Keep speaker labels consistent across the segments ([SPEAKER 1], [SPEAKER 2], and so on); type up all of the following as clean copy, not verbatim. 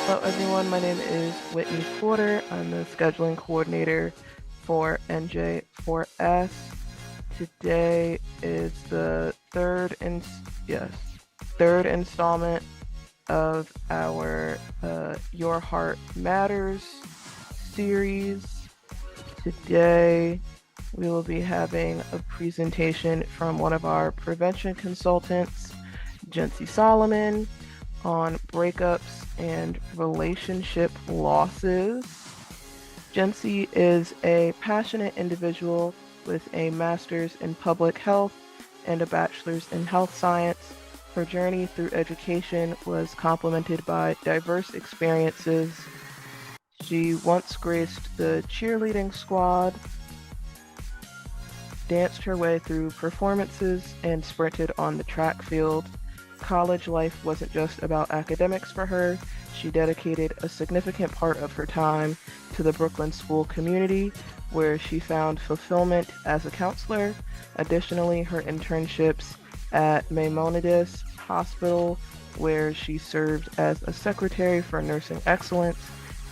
[SPEAKER 1] Hello, everyone. My name is Whitney Porter. I'm the scheduling coordinator for NJ4S. Today is the yes, third installment of our Your Heart Matters series. Today, we will be having a presentation from one of our prevention consultants, Jeancy Salomon, on breakups and relationship losses. Jeancy is a passionate individual with a master's in public health and a bachelor's in health science. Her journey through education was complemented by diverse experiences. She once graced the cheerleading squad, danced her way through performances, and sprinted on the track field. College life wasn't just about academics for her. She dedicated a significant part of her time to the Brooklyn school community, where she found fulfillment as a counselor. Additionally, her internships at Maimonides Hospital, where she served as a secretary for nursing excellence,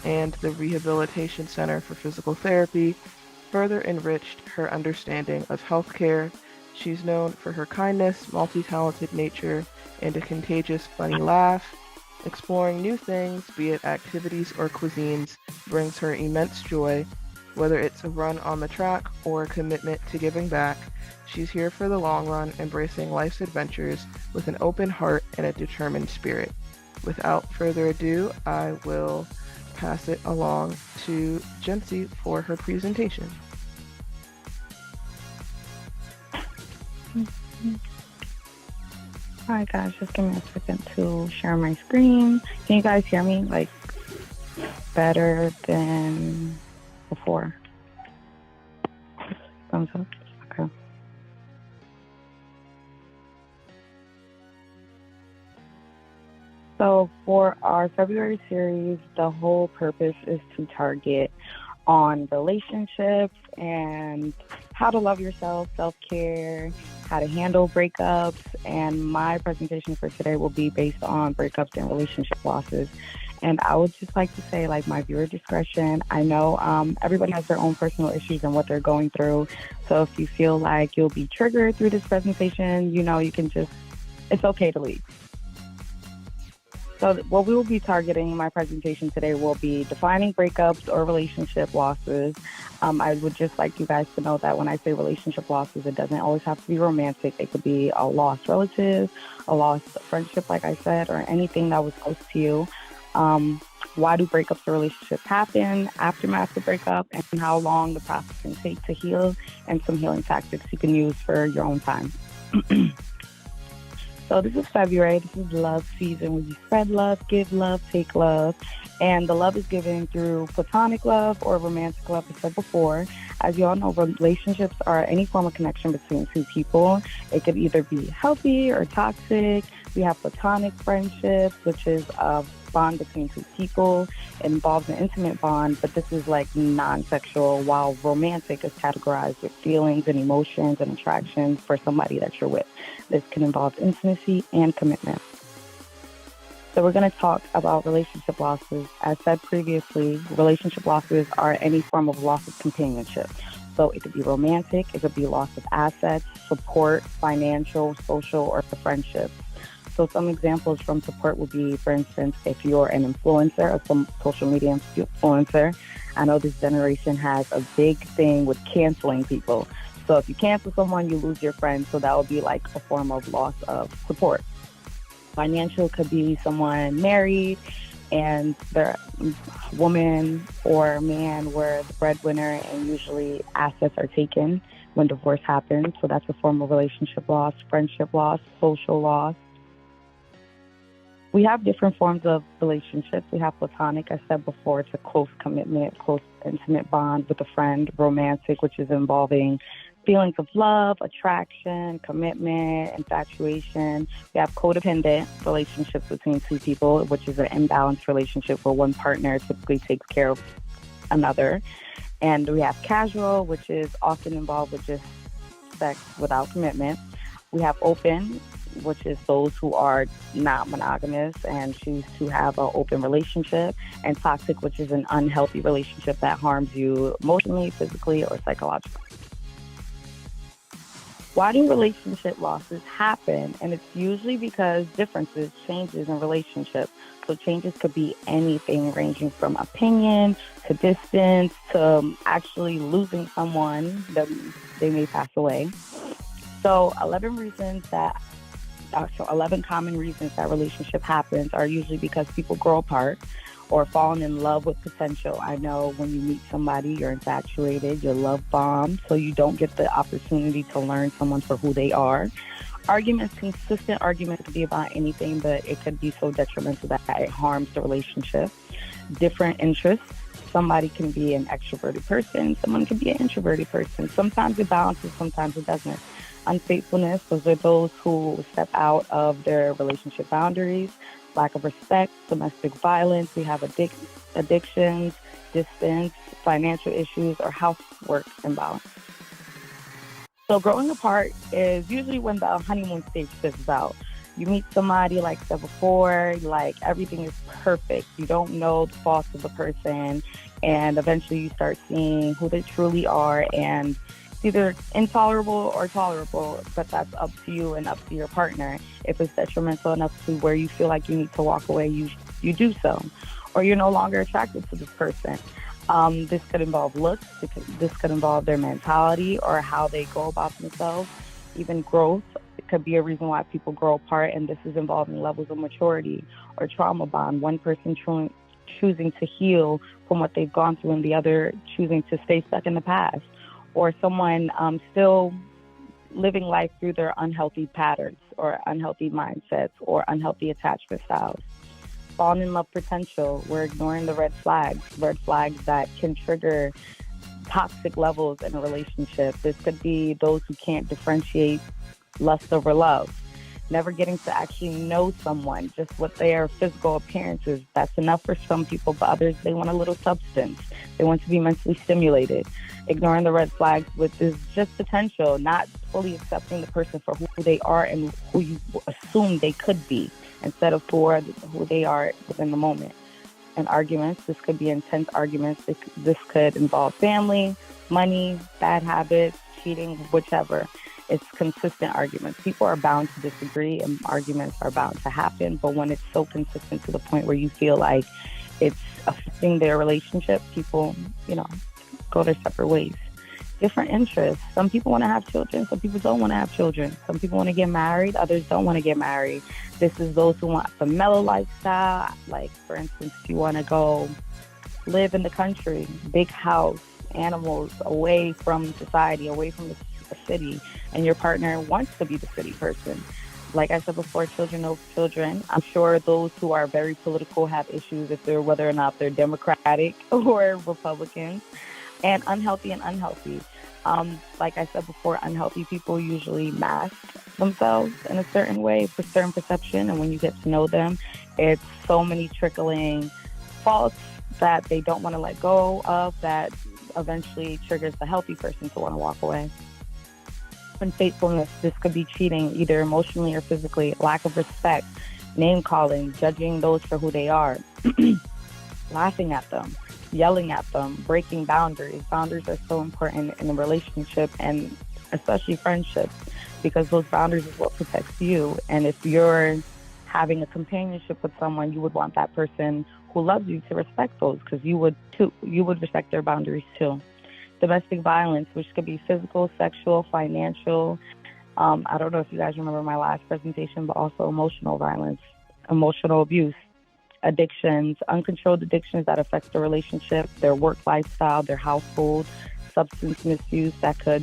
[SPEAKER 1] and the Rehabilitation Center for Physical Therapy, further enriched her understanding of healthcare. She's known for her kindness, multi-talented nature, and a contagious, funny laugh. Exploring new things, be it activities or cuisines, brings her immense joy. Whether it's a run on the track or a commitment to giving back, she's here for the long run, embracing life's adventures with an open heart and a determined spirit. Without further ado, I will pass it along to Jeancy for her presentation.
[SPEAKER 2] Alright guys, just give me a second to share my screen. Can you guys hear me like better than before? Thumbs up. Okay. So for our February series, the whole purpose is to target on relationships and how to love yourself, self-care, how to handle breakups, and my presentation for today will be based on breakups and relationship losses. And I would just like to say, like, my viewer discretion. I know everybody has their own personal issues and what they're going through. So if you feel like you'll be triggered through this presentation, you can just, it's okay to leave. So what we will be targeting in my presentation today will be defining breakups or relationship losses. I would just like you guys to know that when I say relationship losses, it doesn't always have to be romantic. It could be a lost relative, a lost friendship, like I said, or anything that was close to you. Why do breakups or relationships happen, aftermath of breakup, and how long the process can take to heal, and some healing tactics you can use for your own time. So this is February. This is love season where you spread love, give love, take love. And the love is given through platonic love or romantic love, as I said before. As you all know, relationships are any form of connection between two people. It could either be healthy or toxic. We have platonic friendships, which is a bond between two people. It involves an intimate bond, but this is like non-sexual, while romantic is categorized with feelings and emotions and attractions for somebody that you're with. This can involve intimacy and commitment. So we're going to talk about relationship losses. As said previously, relationship losses are any form of loss of companionship. So it could be romantic, it could be loss of assets, support, financial, social, or friendships. So some examples from support would be, for instance, if you're an influencer or some social media influencer. I know this generation has a big thing with canceling people. So if you cancel someone, you lose your friend. So that would be like a form of loss of support. Financial could be someone married and they're a woman or man were the breadwinner and usually assets are taken when divorce happens. So that's a form of relationship loss, friendship loss, social loss. We have different forms of relationships. We have platonic, I said before, it's a close commitment, close intimate bond with a friend. Romantic, which is involving feelings of love, attraction, commitment, infatuation. We have codependent relationships between two people, which is an imbalanced relationship where one partner typically takes care of another. And we have casual, which is often involved with just sex without commitment. We have open, which is those who are not monogamous and choose to have an open relationship, and toxic, which is an unhealthy relationship that harms you emotionally, physically, or psychologically. Why do relationship losses happen? And it's usually because differences, changes in relationships. So changes could be anything ranging from opinion to distance to actually losing someone that they may pass away. So 11 common reasons that relationship happens are usually because people grow apart or falling in love with potential. I know when you meet somebody, you're infatuated, you're love bombed, so you don't get the opportunity to learn someone for who they are. Arguments, consistent arguments could be about anything, but it could be so detrimental that it harms the relationship. Different interests. Somebody can be an extroverted person, someone can be an introverted person. Sometimes it balances, sometimes it doesn't. Unfaithfulness, those are those who step out of their relationship boundaries. Lack of respect, domestic violence, we have addictions, distance, financial issues, or housework imbalance. So growing apart is usually when the honeymoon stage fizzles out. You meet somebody, like I said before, like everything is perfect. You don't know the faults of the person, and eventually you start seeing who they truly are, and it's either intolerable or tolerable, but that's up to you and up to your partner. If it's detrimental enough to where you feel like you need to walk away, you do so. Or you're no longer attracted to this person. This could involve looks, this could involve their mentality or how they go about themselves, even growth. It could be a reason why people grow apart, and this is involving levels of maturity or trauma bond. One person choosing to heal from what they've gone through, and the other choosing to stay stuck in the past, or someone still living life through their unhealthy patterns or unhealthy mindsets or unhealthy attachment styles. Falling in love potential, we're ignoring the red flags that can trigger toxic levels in a relationship. This could be those who can't differentiate lust over love, never getting to actually know someone, just what their physical appearance is. That's enough for some people, but others, they want a little substance. They want to be mentally stimulated. Ignoring the red flags with is just potential, not fully accepting the person for who they are and who you assume they could be instead of for who they are within the moment. And arguments, this could be intense arguments. This could involve family, money, bad habits, cheating, whichever. It's consistent arguments. People are bound to disagree and arguments are bound to happen. But when it's so consistent to the point where you feel like it's affecting their relationship, people, go their separate ways. Different interests. Some people want to have children. Some people don't want to have children. Some people want to get married. Others don't want to get married. This is those who want the mellow lifestyle. Like, for instance, if you want to go live in the country, big house, animals, away from society, away from the city, and your partner wants to be the city person. Like I said before, children over children. I'm sure those who are very political have issues if they're whether or not they're Democratic or Republicans. And unhealthy. Like I said before, unhealthy people usually mask themselves in a certain way for certain perception. And when you get to know them, it's so many trickling faults that they don't want to let go of that eventually triggers the healthy person to want to walk away. Unfaithfulness, this could be cheating, either emotionally or physically. Lack of respect, name calling, judging those for who they are, laughing at them, yelling at them, breaking boundaries. Boundaries are so important in a relationship and especially friendships, because those boundaries is what protects you. And if you're having a companionship with someone, you would want that person who loves you to respect those, because you would too. You would respect their boundaries too. Domestic violence, which could be physical, sexual, financial. I don't know if you guys remember my last presentation, but also emotional violence, emotional abuse. Addictions, uncontrolled addictions that affect the relationship, their work lifestyle, their household, substance misuse that could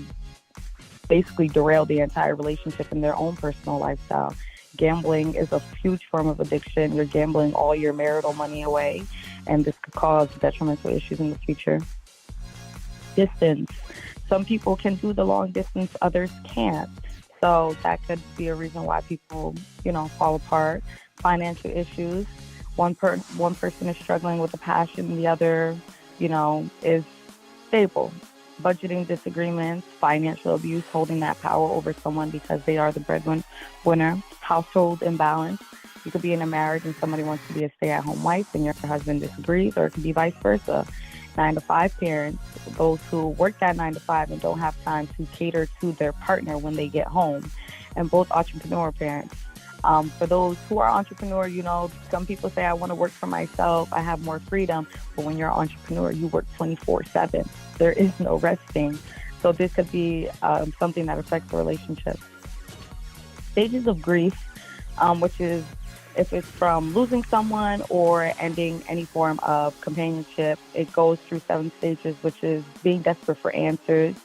[SPEAKER 2] basically derail the entire relationship in their own personal lifestyle. Gambling is a huge form of addiction. You're gambling all your marital money away, and this could cause detrimental issues in the future. Distance. Some people can do the long distance, others can't. So that could be a reason why people, fall apart. Financial issues. One person is struggling with a passion, the other, is stable. budgeting disagreements, financial abuse, holding that power over someone because they are the breadwinner, household imbalance. You could be in a marriage and somebody wants to be a stay-at-home wife and your husband disagrees, or it could be vice versa. 9-to-5 parents, those who work that 9 to 5 and don't have time to cater to their partner when they get home, and both entrepreneur parents. For those who are entrepreneur, some people say, I want to work for myself, I have more freedom. But when you're an entrepreneur, you work 24/7. There is no resting. So this could be something that affects the relationship. Stages of grief, which is if it's from losing someone or ending any form of companionship, it goes through 7 stages, which is being desperate for answers.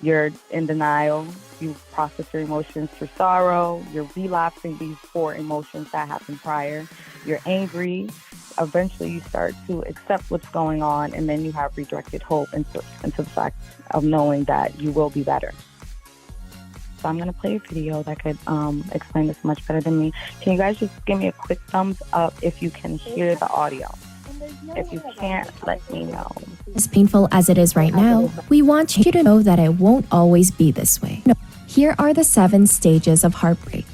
[SPEAKER 2] You're in denial. You process your emotions through sorrow. You're relapsing these 4 emotions that happened prior. You're angry. Eventually, you start to accept what's going on, and then you have redirected hope into the fact of knowing that you will be better. So I'm going to play a video that could explain this much better than me. Can you guys just give me a quick thumbs up if you can hear the audio? If you can't, let me know.
[SPEAKER 3] As painful as it is right now, we want you to know that it won't always be this way. Here are the 7 stages of heartbreak.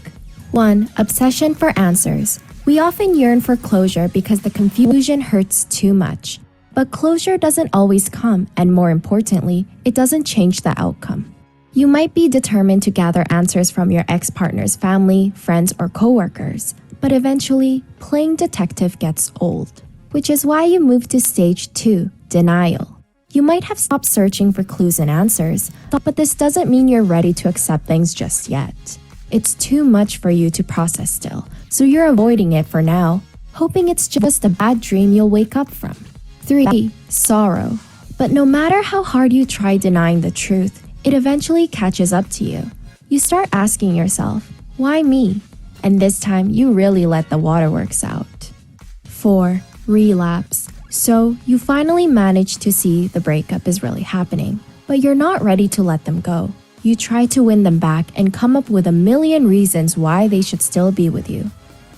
[SPEAKER 3] 1. Obsession for answers. We often yearn for closure because the confusion hurts too much. But closure doesn't always come, and more importantly, it doesn't change the outcome. You might be determined to gather answers from your ex-partner's family, friends, or coworkers, but eventually, playing detective gets old. Which is why you move to stage 2, denial. You might have stopped searching for clues and answers, but this doesn't mean you're ready to accept things just yet. It's too much for you to process still, so you're avoiding it for now, hoping it's just a bad dream you'll wake up from. 3. Sorrow. But no matter how hard you try denying the truth, it eventually catches up to you. You start asking yourself, why me? And this time, you really let the waterworks out. 4. Relapse. So, you finally manage to see the breakup is really happening, but you're not ready to let them go. You try to win them back and come up with a million reasons why they should still be with you.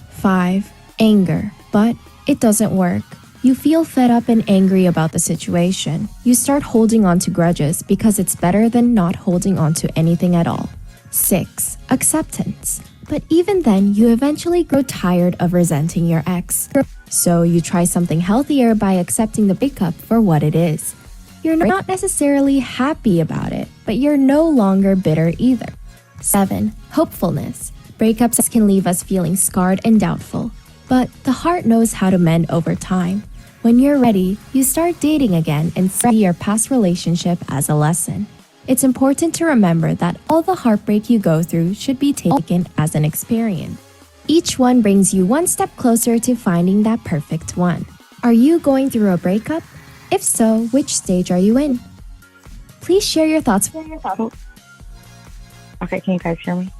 [SPEAKER 3] 5. Anger. But it doesn't work. You feel fed up and angry about the situation. You start holding on to grudges because it's better than not holding on to anything at all. 6. Acceptance. But even then, you eventually grow tired of resenting your ex. So you try something healthier by accepting the breakup for what it is. You're not necessarily happy about it, but you're no longer bitter either. 7. Hopefulness. Breakups can leave us feeling scarred and doubtful, but the heart knows how to mend over time. When you're ready, you start dating again and see your past relationship as a lesson. It's important to remember that all the heartbreak you go through should be taken as an experience. Each one brings you one step closer to finding that perfect one. Are you going through a breakup? If so, which stage are you in? Please share your thoughts.
[SPEAKER 2] Okay, can you guys hear me?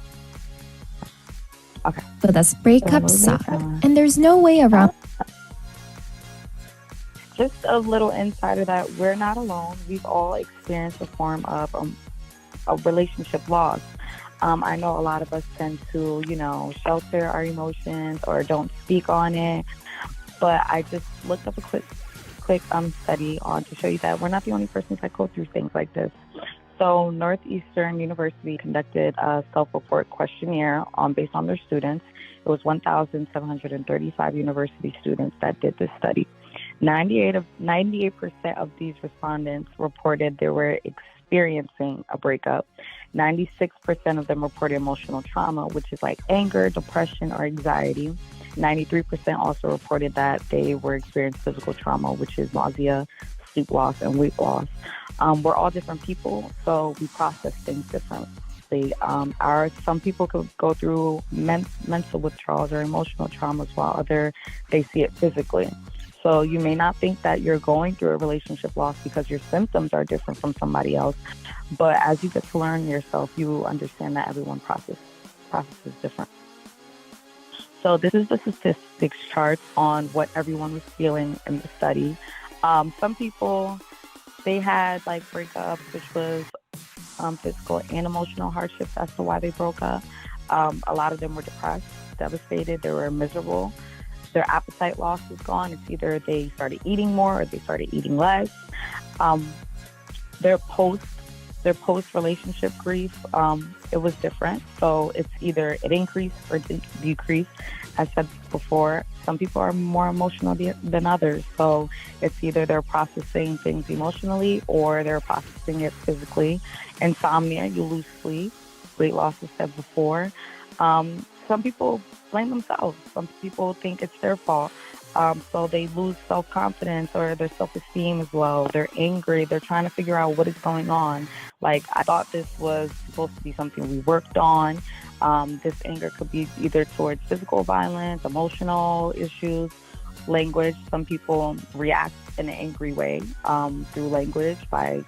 [SPEAKER 2] Okay.
[SPEAKER 3] So that's breakup suck, and there's no way around.
[SPEAKER 2] Just a little insider that we're not alone. We've all experienced a form of a relationship loss. I know a lot of us tend to, shelter our emotions or don't speak on it. But I just looked up a quick study to show you that we're not the only persons that go through things like this. So Northeastern University conducted a self-report questionnaire based on their students. It was 1,735 university students that did this study. 98% of these respondents reported they were experiencing a breakup. 96% of them reported emotional trauma, which is like anger, depression, or anxiety. 93% also reported that they were experiencing physical trauma, which is nausea, sleep loss, and weight loss. We're all different people, so we process things differently. Some people could go through mental withdrawals or emotional traumas, while they see it physically. So you may not think that you're going through a relationship loss because your symptoms are different from somebody else. But as you get to learn yourself, you understand that everyone processes different. So this is the statistics chart on what everyone was feeling in the study. Some people, they had breakups, which was physical and emotional hardships as to why they broke up. A lot of them were depressed, devastated, they were miserable. Their appetite loss was gone. It's either they started eating more or they started eating less. their post their post relationship grief, it was different. So it's either it increased or decreased. As said before, some people are more emotional than others. So it's either they're processing things emotionally or they're processing it physically. Insomnia, you lose sleep. Weight loss, as said before. Some people blame themselves. Some people think it's their fault. So they lose self confidence or their self esteem is low. They're angry. They're trying to figure out what is going on. Like, I thought this was supposed to be something we worked on. This anger could be either towards physical violence, emotional issues, language. Some people react in an angry way through language by,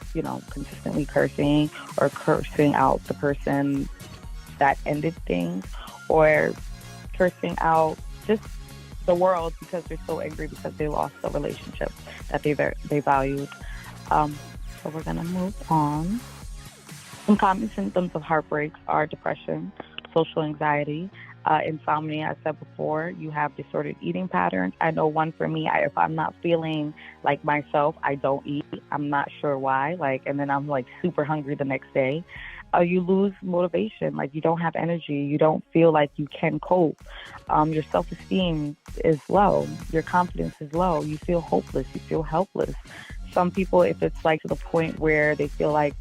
[SPEAKER 2] consistently cursing or cursing out the person that ended things, or cursing out just the world because they're so angry because they lost the relationship that they valued. So we're gonna move on. Some common symptoms of heartbreak are depression, social anxiety, insomnia. As I said before, you have disordered eating patterns. I know one for me. If I'm not feeling like myself, I don't eat. I'm not sure why. And then I'm super hungry the next day. You lose motivation. You don't have energy. You don't feel like you can cope. Your self-esteem is low. Your confidence is low. You feel hopeless. You feel helpless. Some people, if it's to the point where they feel like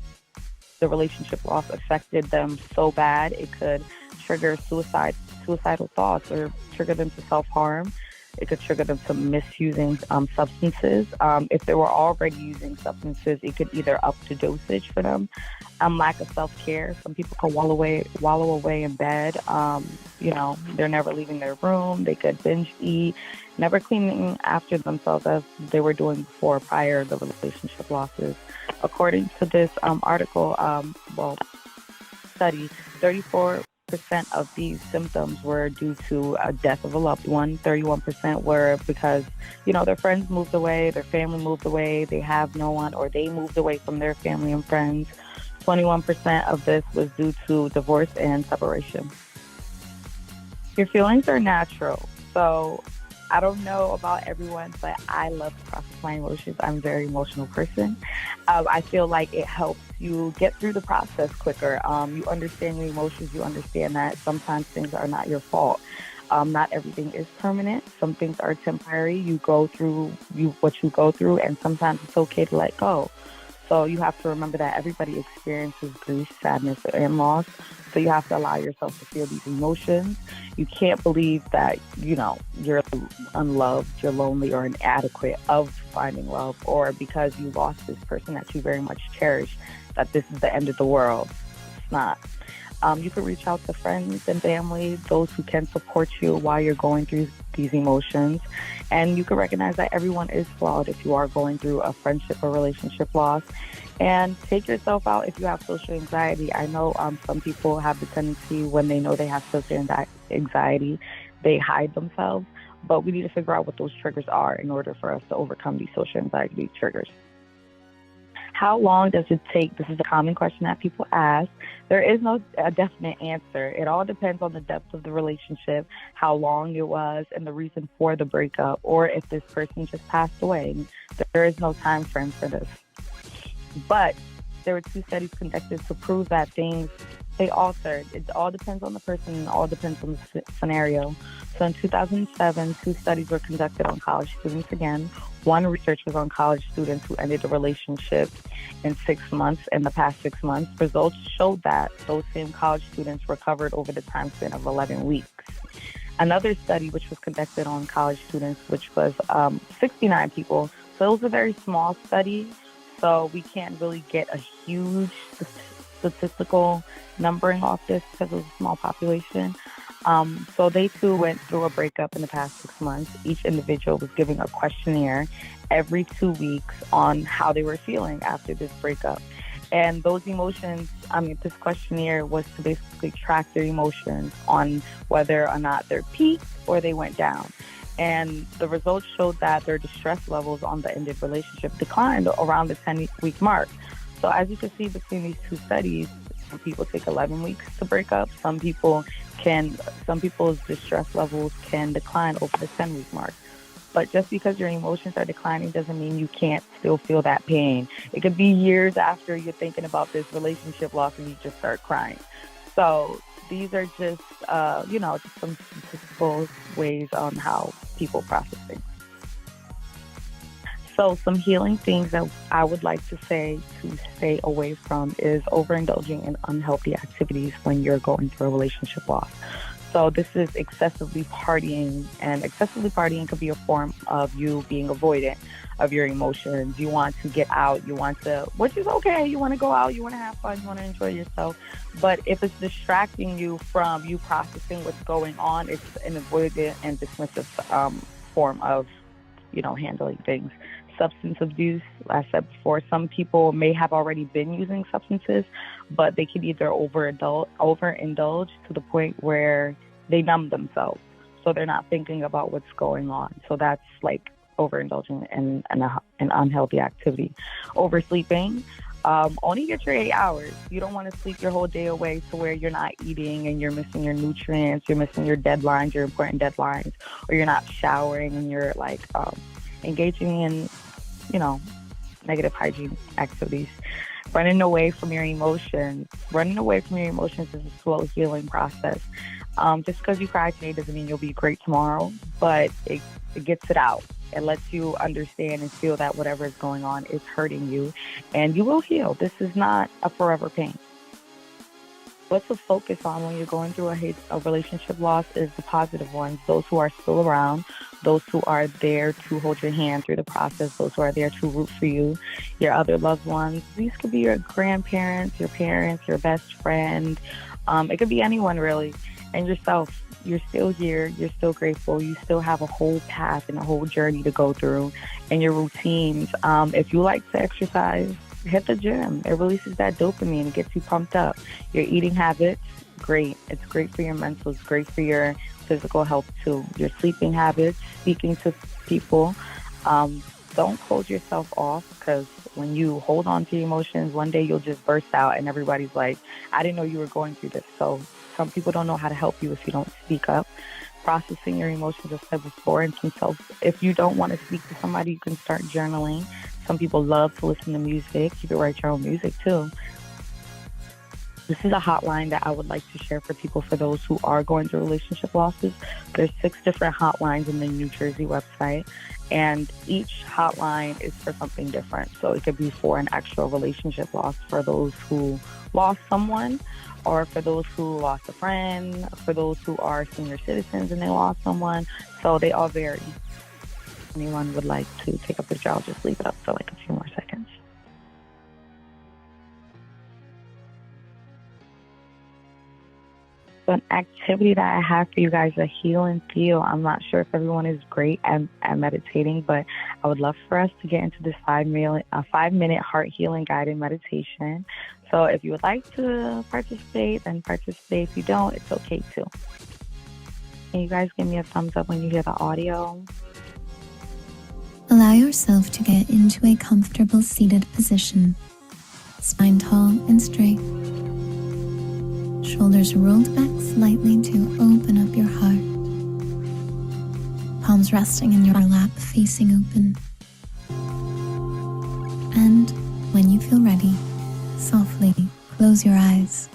[SPEAKER 2] the relationship loss affected them so bad, it could trigger suicidal thoughts, or trigger them to self-harm. It could trigger them to misusing substances. If they were already using substances, it could either up the dosage for them. Lack of self-care. Some people can wallow away in bed. They're never leaving their room. They could binge eat, never cleaning after themselves as they were doing before, prior to the relationship losses. According to this study, 34% of these symptoms were due to a death of a loved one. 31% were because, their friends moved away, their family moved away, they have no one, or they moved away from their family and friends. 21% of this was due to divorce and separation. Your feelings are natural. So I don't know about everyone, but I love to process my emotions. I'm a very emotional person. I feel like it helps you get through the process quicker. You understand your emotions. You understand that sometimes things are not your fault. Not everything is permanent. Some things are temporary. You go through what you go through, and sometimes it's okay to let go. So you have to remember that everybody experiences grief, sadness, and loss. So you have to allow yourself to feel these emotions. You can't believe that, you're unloved, you're lonely, or inadequate of finding love, or because you lost this person that you very much cherish, that this is the end of the world. It's not. You can reach out to friends and family, those who can support you while you're going through these emotions. And you can recognize that everyone is flawed if you are going through a friendship or relationship loss. And take yourself out if you have social anxiety. I know some people have the tendency, when they know they have social anxiety, they hide themselves. But we need to figure out what those triggers are in order for us to overcome these social anxiety triggers. How long does it take? This is a common question that people ask. There is no definite answer. It all depends on the depth of the relationship, how long it was, and the reason for the breakup, or if this person just passed away. There is no time frame for this. But there were 2 studies conducted to prove that they altered. It all depends on the person, and all depends on the scenario. So in 2007, 2 studies were conducted on college students again. One research was on college students who ended a relationship in 6 months. In the past 6 months, results showed that those same college students recovered over the time span of 11 weeks. Another study, which was conducted on college students, which was 69 people. So it was a very small study. So we can't really get a huge statistical numbering off this because it was a small population. So they too went through a breakup in the past 6 months. Each individual was given a questionnaire every 2 weeks on how they were feeling after this breakup. And those emotions, this questionnaire was to basically track their emotions on whether or not they're peaked or they went down. And the results showed that their distress levels on the ended relationship declined around the 10-week mark. So as you can see between these 2 studies, some people take 11 weeks to break up. Some people's distress levels can decline over the 10-week mark. But just because your emotions are declining doesn't mean you can't still feel that pain. It could be years after you're thinking about this relationship loss and you just start crying. So these are just, just some statistical ways on how people process things. So some healing things that I would like to say to stay away from is overindulging in unhealthy activities when you're going through a relationship loss. So this is excessively partying, and excessively partying could be a form of you being avoidant of your emotions. You want to get out, which is okay. You want to go out, you want to have fun, you want to enjoy yourself. But if it's distracting you from you processing what's going on, it's an avoidant and dismissive form of, handling things. Substance abuse, I said before, some people may have already been using substances, but they can either overindulge to the point where they numb themselves. So they're not thinking about what's going on. So that's like overindulging in an unhealthy activity. Oversleeping. Only get your 8 hours. You don't want to sleep your whole day away to where you're not eating and you're missing your nutrients, you're missing your deadlines, your important deadlines, or you're not showering and you're like engaging in, negative hygiene activities. Running away from your emotions. Running away from your emotions is a slow healing process. Just because you cry today doesn't mean you'll be great tomorrow, but it gets it out. It lets you understand and feel that whatever is going on is hurting you, and you will heal. This is not a forever pain. What to focus on when you're going through a relationship loss is the positive ones, those who are still around, those who are there to hold your hand through the process, those who are there to root for you, your other loved ones. These could be your grandparents, your parents, your best friend. It could be anyone really. And yourself. You're still here. You're still grateful. You still have a whole path and a whole journey to go through, and your routines. If you like to exercise, hit the gym. It releases that dopamine. It gets you pumped up. Your eating habits, great. It's great for your mental. It's great for your physical health too. Your sleeping habits, speaking to people. Don't hold yourself off, because when you hold on to your emotions, one day you'll just burst out and everybody's like, I didn't know you were going through this. So some people don't know how to help you if you don't speak up. Processing your emotions, as I said before, and if you don't want to speak to somebody, you can start journaling. Some people love to listen to music. You can write your own music too. This is a hotline that I would like to share for people, for those who are going through relationship losses. There's 6 different hotlines in the New Jersey website, and each hotline is for something different. So it could be for an actual relationship loss, for those who lost someone, or for those who lost a friend, for those who are senior citizens and they lost someone. So they all vary. If anyone would like to take up the job, just leave it up for like a few more seconds. So an activity that I have for you guys, a heal and feel. I'm not sure if everyone is great at meditating, but I would love for us to get into this 5-minute heart healing guided meditation. So if you would like to participate, then participate. If you don't, it's okay too. Can you guys give me a thumbs up when you hear the audio?
[SPEAKER 3] Allow yourself to get into a comfortable seated position. Spine tall and straight. Shoulders rolled back slightly to open up your heart. Palms resting in your lap, facing open. And when you feel ready, softly close your eyes.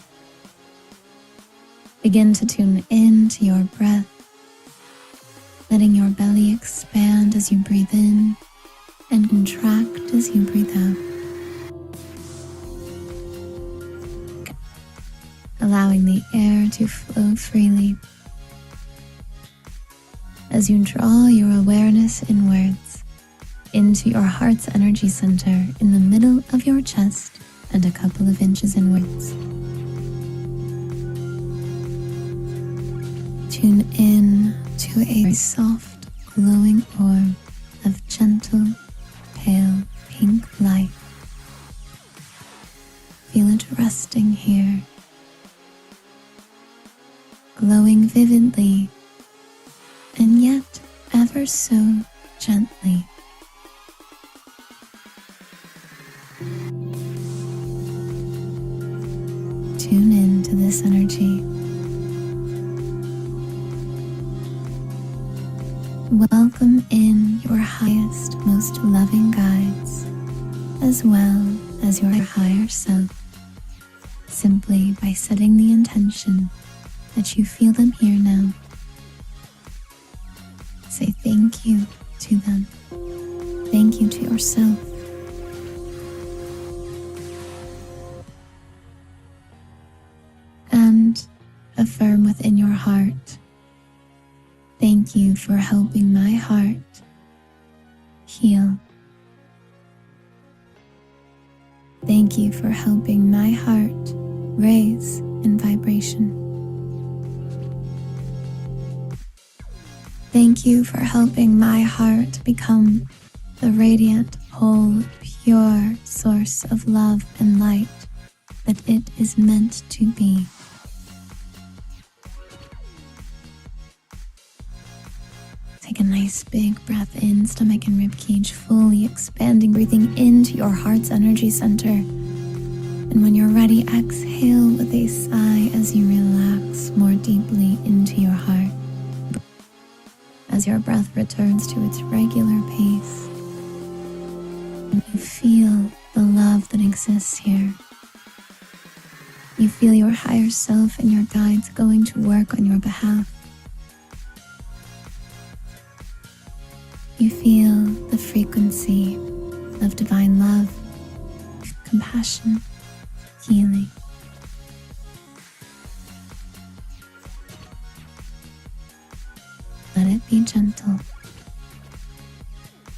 [SPEAKER 3] Begin to tune in to your breath, letting your belly expand as you breathe in and contract as you breathe out. Allowing the air to flow freely as you draw your awareness inwards into your heart's energy center in the middle of your chest and a couple of inches inwards. Tune in to a soft, glowing orb of gentle, pale pink light. Feel it resting here, glowing vividly, and yet ever so gently. Tune in to this energy. Welcome in your highest, most loving guides, as well as your higher self, simply by setting the intention that you feel them here now. Say thank you to them. Thank you to yourself. And affirm within your heart, thank you for helping my heart heal. Thank you for helping my heart raise in vibration. Thank you for helping my heart become the radiant, whole, pure source of love and light that it is meant to be. Take a nice big breath in, stomach and ribcage fully expanding, breathing into your heart's energy center. And when you're ready, exhale with a sigh as you relax more deeply into your heart. As your breath returns to its regular pace, you feel the love that exists here. You feel your higher self and your guides going to work on your behalf. You feel the frequency of divine love, compassion, healing. Let it be gentle.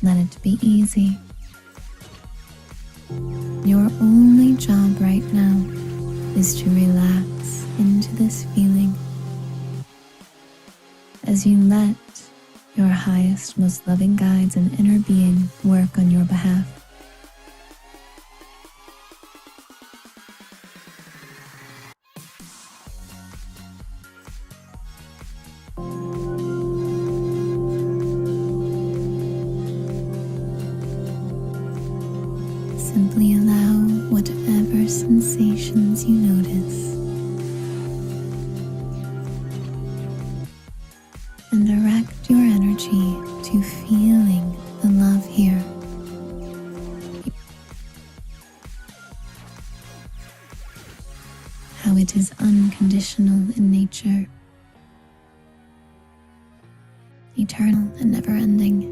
[SPEAKER 3] Let it be easy. Your only job right now is to relax into this feeling as you let your highest, most loving guides and inner being work on your behalf. Simply allow whatever sensations you notice and direct your energy to feeling the love here. How it is unconditional in nature, eternal and never-ending.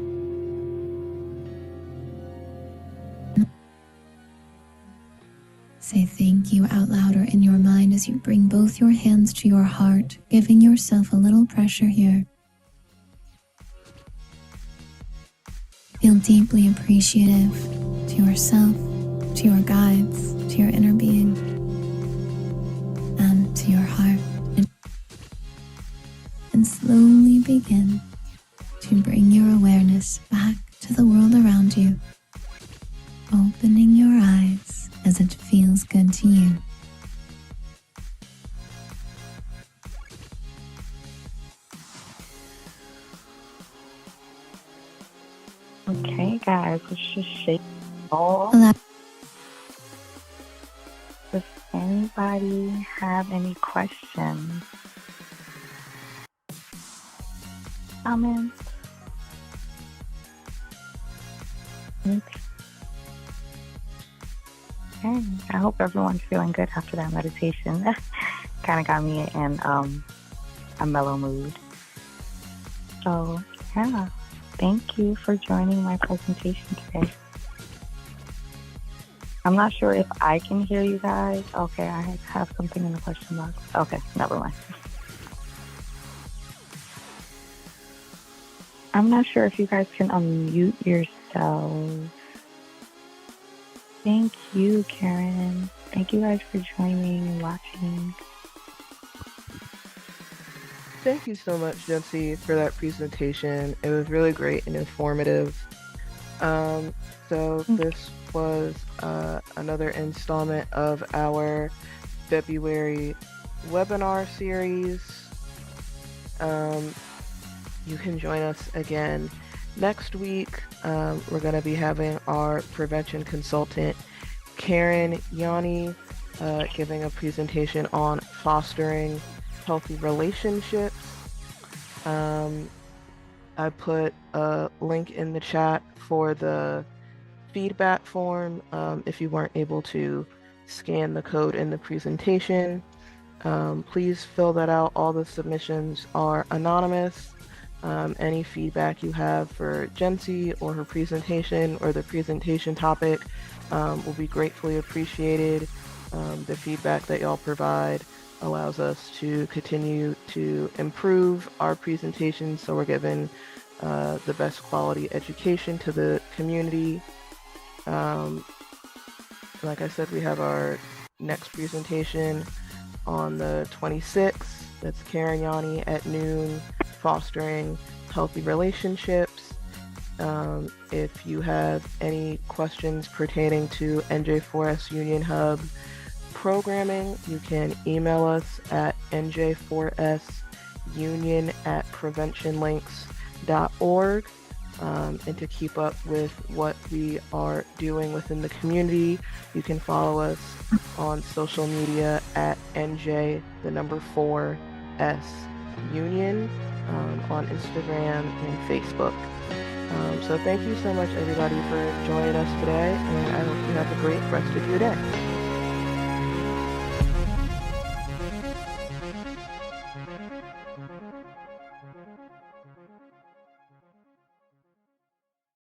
[SPEAKER 3] Say thank you out loud or in your mind as you bring both your hands to your heart, giving yourself a little pressure here. Feel deeply appreciative to yourself, to your guides, to your inner being, and to your heart. And slowly begin to bring your awareness back to the world around you, opening your eyes as it feels good to you.
[SPEAKER 2] Okay, guys, let's just shake all. Does anybody have any questions? Comments? Okay, I hope everyone's feeling good after that meditation. Kind of got me in a mellow mood. So, yeah, thank you for joining my presentation today. I'm not sure if I can hear you guys. Okay, I have something in the question box. Okay, never mind. I'm not sure if you guys can unmute yourselves. Thank you, Karen. Thank you guys for joining and watching.
[SPEAKER 1] Thank you so much, Jeancy, for that presentation. It was really great and informative. So this was another installment of our February webinar series. You can join us again next week. We're going to be having our prevention consultant, Karen Yanni, giving a presentation on fostering healthy relationships. I put a link in the chat for the feedback form if you weren't able to scan the code in the presentation. Please fill that out. All the submissions are anonymous. Any feedback you have for Jeancy or her presentation or the presentation topic will be gratefully appreciated. The feedback that y'all provide allows us to continue to improve our presentation, so we're giving the best quality education to the community. Like I said, we have our next presentation on the 26th. That's Karen Yanni at noon, fostering healthy relationships. If you have any questions pertaining to NJ4S Union Hub programming, you can email us at nj4sunion@preventionlinks.org. And to keep up with what we are doing within the community, you can follow us on social media at NJ4S Union on Instagram and Facebook. So thank you so much, everybody, for joining us today, and I hope you have a great rest of your day.